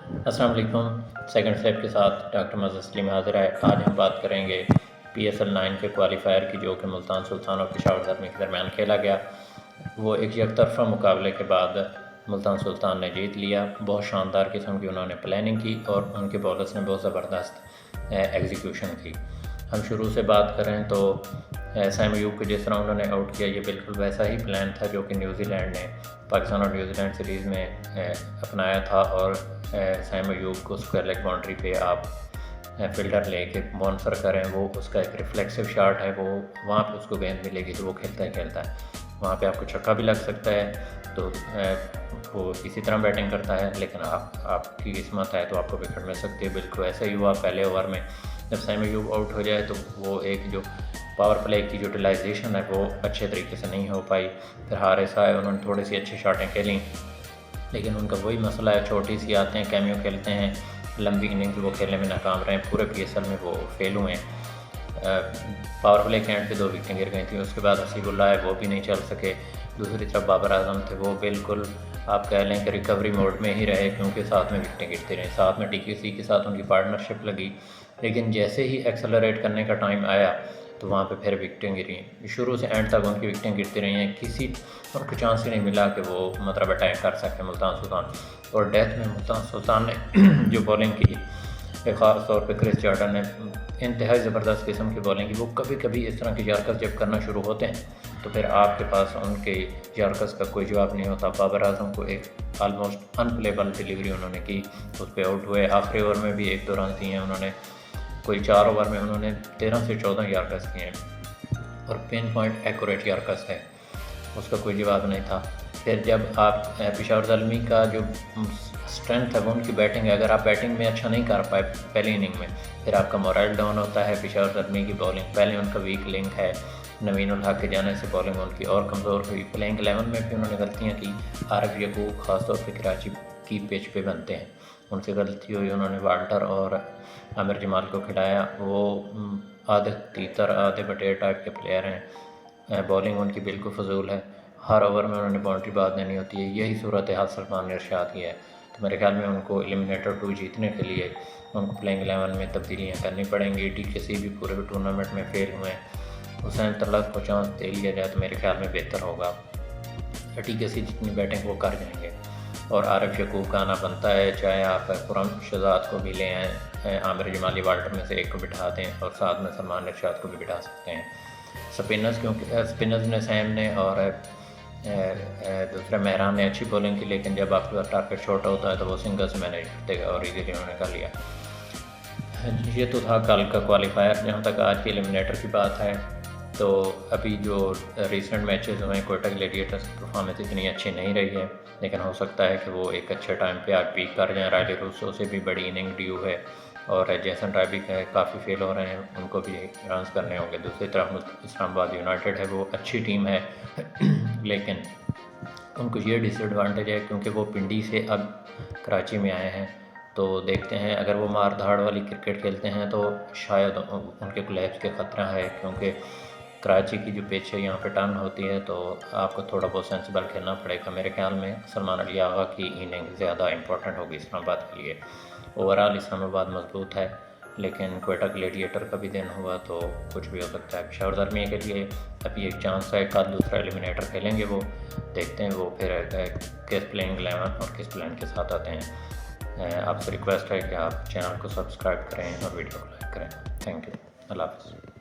السلام علیکم۔ Second step کے ساتھ ڈاکٹر معزز سلیم حاضر ہے۔ آج ہم بات کریں گے PSL-9 کے کوالیفائر کی، جو کہ ملتان سلطان اور پشاور زلمی کے درمیان کھیلا گیا۔ وہ ایک یک طرفہ مقابلے کے بعد ملتان سلطان نے جیت لیا۔ بہت شاندار قسم کی انہوں نے پلاننگ کی اور ان کے بولرز نے بہت زبردست ایگزیکیوشن کی۔ ہم شروع سے بات کریں تو سیم ایوب کو جس طرح انہوں نے آؤٹ کیا، یہ بالکل ویسا ہی پلان تھا جو کہ نیوزی لینڈ نے پاکستان اور نیوزی لینڈ سیریز میں اپنایا تھا، اور سیم ایوب کو اسکوائر لیگ باؤنڈری پہ آپ فلڈر لے کے بونسر کریں، وہ اس کا ایک ریفلیکسو شاٹ ہے، وہ وہاں پہ اس کو گیند ملے گی تو وہ کھیلتا ہے، وہاں پہ آپ کو چھکا بھی لگ سکتا ہے، تو وہ اسی طرح بیٹنگ کرتا ہے، لیکن آپ کی قسمت ہے تو آپ کو وکٹ مل سکتی ہے۔ بالکل ایسا ہی ہوا پہلے اوور میں، جب سیم ایوب آؤٹ ہو جائے تو وہ ایک جو پاور پلے کی یوٹیلائزیشن ہے وہ اچھے طریقے سے نہیں ہو پائی۔ پھر حارث آئے، انہوں نے تھوڑی سی اچھی شاٹیں کھیلیں، لیکن ان کا وہی مسئلہ ہے، چھوٹی سی آتے ہیں، کیمیو کھیلتے ہیں، لمبی اننگز وہ کھیلنے میں ناکام رہے ہیں، پورے PSL میں وہ فیل ہوئے ہیں۔ پاور پلے کے اینڈ پہ 2 وکٹیں گر گئی تھیں، اس کے بعد حسیب اللہ ہے وہ بھی نہیں چل سکے۔ دوسری طرف بابر اعظم تھے، وہ بالکل آپ کہہ لیں کہ ریکوری موڈ میں ہی رہے، کیونکہ ساتھ میں وکٹیں گرتی رہیں، ساتھ میں TKC کے ساتھ ان کی پارٹنرشپ لگی، لیکن جیسے ہی ایکسلریٹ کرنے کا ٹائم آیا تو وہاں پہ پھر وکٹیں گریں۔ شروع سے اینڈ تک ان کی وکٹیں گرتی رہی ہیں، کسی ان کو چانس ہی نہیں ملا کہ وہ مطلب اٹیک کر سکے ملتان سلطان۔ اور ڈیتھ میں ملتان سلطان نے جو بولنگ کی، خاص طور پہ کرس جارڈن نے انتہائی زبردست قسم کی بولنگ کی۔ وہ کبھی کبھی اس طرح کے یارکرز جب کرنا شروع ہوتے ہیں تو پھر آپ کے پاس ان کے یارکرز کا کوئی جواب نہیں ہوتا۔ بابر اعظم کو ایک آلموسٹ ان پلیبل ڈیلیوری انہوں نے کی، اس پہ آؤٹ ہوئے۔ آخری اوور میں بھی 1-2 رن دیے ہیں انہوں نے، کوئی 4 اوور میں انہوں نے 13 سے 14 یارکرز کیے ہیں، اور پن پوائنٹ ایکوریٹ یارکرز ہے، اس کا کوئی جواب نہیں تھا۔ پھر جب آپ پشاور زلمی کا جو اسٹرینتھ ہے وہ ان کی بیٹنگ ہے، اگر آپ بیٹنگ میں اچھا نہیں کر پائے پہلی اننگ میں، پھر آپ کا مورائل ڈاؤن ہوتا ہے۔ پشاور زلمی کی بولنگ پہلے ان کا ویک لنک ہے، نوین الحق کے جانے سے بولنگ ان کی اور کمزور ہوئی۔ پلینگ 11 میں بھی انہوں نے غلطیاں کی، عارف یعقوب خاص طور پہ کراچی کی پچ پہ بنتے ہیں، ان سے غلطی ہوئی، انہوں نے والٹر اور عامر جمال کو کھلایا۔ وہ آدھے تیتر آدھے بٹیر ٹائپ کے پلیئر ہیں، بولنگ ان کی بالکل فضول ہے، ہر اوور میں انہوں نے باؤنڈری باز دینی ہوتی ہے۔ یہی صورتحال سلمان نے ارشاد کی ہے، تو میرے خیال میں ان کو ایلیمنیٹر 2 جیتنے کے لیے ان کو پلینگ 11 میں تبدیلیاں کرنی پڑیں گی۔ TKC بھی پورے ٹورنامنٹ میں فیل ہوئے ہیں، حسین طلعت کو چانس دے لیا جائے تو میرے خیال میں بہتر ہوگا۔ TKC جتنی بیٹنگ وہ کر جائیں گے، اور عارف یعقوب کا آنا بنتا ہے، چاہے آپ قرآن شہزاد کو بھی لے آئیں، عامر جمالی والٹر میں سے ایک کو بٹھا دیں، اور ساتھ میں سلمان ارشاد کو بھی بٹھا سکتے ہیں۔ سپنرز، کیونکہ سپنرز نے سیم نے اور دوسرے مہران نے اچھی بولنگ کی، لیکن جب آپ کا ٹارگٹ چھوٹا ہوتا ہے تو وہ سنگل سے مینیج کرتے گا، اور ایزیلی انہوں نے کر لیا۔ یہ تو تھا کل کا کوالیفائر۔ جہاں تک آج کے ایلیمنیٹر کی بات ہے تو ابھی جو ریسنٹ میچز ہوئے، کوئٹہ گلیڈیٹرز کی پرفارمنس اتنی اچھی نہیں رہی ہے، لیکن ہو سکتا ہے کہ وہ ایک اچھے ٹائم پہ آج پیک کر جائیں۔ رائلی روسو سے بھی بڑی اننگ ڈیو ہے، اور جیسن ٹرائی بھی کافی فیل ہو رہے ہیں، ان کو بھی رنز کرنے ہوں گے۔ دوسری طرف اسلام آباد یونائٹیڈ ہے، وہ اچھی ٹیم ہے، لیکن ان کو یہ ڈس ایڈوانٹیج ہے کیونکہ وہ پنڈی سے اب کراچی میں آئے ہیں، تو دیکھتے ہیں اگر وہ مار دھاڑ والی کرکٹ کھیلتے ہیں تو شاید ان کے کولیپس کے خطرہ ہے، کیونکہ کراچی کی جو پچ ہے یہاں پہ ٹرن ہوتی ہے، تو آپ کو تھوڑا بہت سینسیبل کھیلنا پڑے گا۔ میرے خیال میں سلمان علی آغا کی اننگ زیادہ امپورٹنٹ ہوگی اسلام آباد کے لیے۔ اوورآل اسلام آباد مضبوط ہے، لیکن کوئٹہ گلیڈیٹر کا بھی دن ہوا تو کچھ بھی ہو سکتا ہے۔ پشاور زلمی کے لیے ابھی ایک چانس ہے، کل دوسرا ایلیمنیٹر کھیلیں گے، وہ دیکھتے ہیں وہ پھر کس پلینگ 11 اور کس پلان کے ساتھ آتے ہیں۔ آپ سے ریکویسٹ ہے کہ آپ چینل کو سبسکرائب کریں اور ویڈیو کو لائک کریں۔ تھینک یو، اللہ حافظ۔